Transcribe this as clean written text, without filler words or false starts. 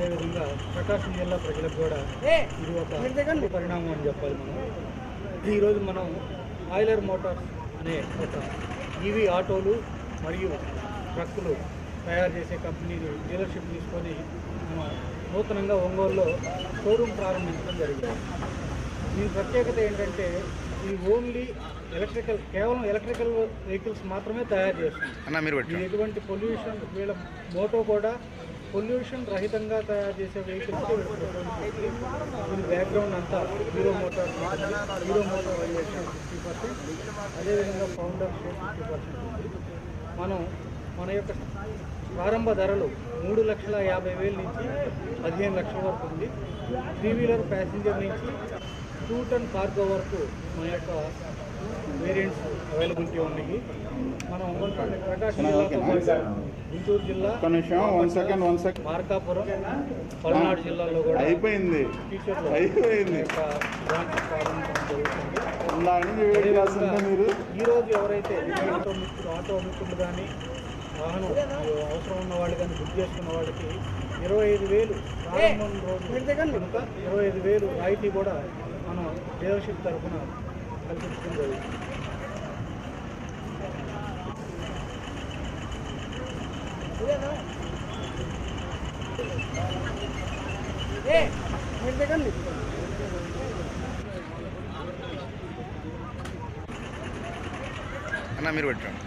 అదేవిధంగా ప్రకాశం జిల్లా ప్రజలకు కూడా ఇది ఒక పరిణామం అని చెప్పాలి. ఈరోజు మనం ఆయిలర్ మోటార్స్ అనే ఒక ఈవీ ఆటోలు మరియు ట్రక్కులు తయారు చేసే కంపెనీ డీలర్షిప్ తీసుకొని మనం నూతనంగా ఒంగోలులో షోరూమ్ ప్రారంభించడం జరిగింది. దీని ప్రత్యేకత ఏంటంటే ఇది ఓన్లీ కేవలం ఎలక్ట్రికల్ వెహికల్స్ మాత్రమే తయారు చేస్తుంది. ఎటువంటి పొల్యూషన్, వీళ్ళ మోటో కూడా పొల్యూషన్ రహితంగా తయారు చేసే వెహికల్స్. దీని బ్యాక్గ్రౌండ్ అంతా హీరో మోటార్ వాల్యుయేషన్ 50%, అదేవిధంగా ఫౌండర్ షేర్ 50% ఉంది. మన యొక్క ప్రారంభ ధరలు 3,50,000 నుంచి 15 లక్షల వరకు ఉంది. 3 వీలర్ ప్యాసింజర్ నుంచి 2 టన్ కార్గో వరకు మన యొక్క వేరియంట్స్ అవైలబిలిటీ ఉన్నాయి. మనం ప్రకాశం జిల్లాతో పాటు గుంటూరు జిల్లా, మార్కాపురం, పల్నాడు జిల్లాలో కూడా ఫ్యూచర్లో బ్రాంచ్ ప్రారంభించడం జరుగుతుంది. ఈరోజు ఎవరైతే ఆటో మిత్రులు కానీ వాహనం అవసరం ఉన్న వాళ్ళు కానీ బుక్ చేసుకున్న వాళ్ళకి 25,000 ప్రారంభం రోజు కనుక 25,000 రాయితీ కూడా మనం డీలర్షిప్ తరఫున కల్పించడం జరుగుతుంది. అన్న మీరు పెట్టండి.